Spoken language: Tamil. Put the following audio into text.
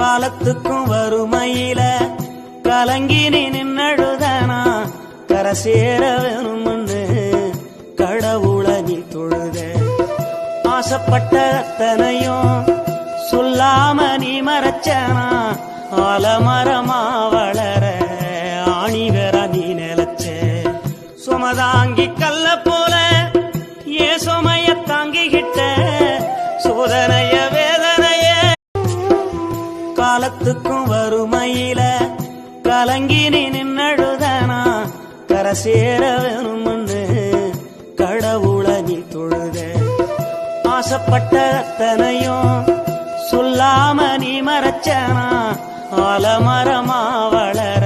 காலத்துக்கும் வறுமையில கலங்கி நீ நின்னழுதனா கரை சேர வேணும்னு கடவுள நீ தொழுத. ஆசைப்பட்ட அத்தனையும் சொல்லாம நீ மறைச்சனா ஆலமரமா வளர ஆணி வேற நீ நிலச்ச. சுமதாங்கி கல்ல போல ஏ சுமைய தாங்கிக்கிட்ட சோதனைய வேதனைய. காலத்துக்கும் வறுமையில கலங்கி நீ நின்னழுதனா கரை சேர வேணும்னு கடவுள நீ தொழுத. ஆசைப்பட்ட அத்தனையும் சொல்லாம நீ மறைச்சனா ஆலமரமா வளர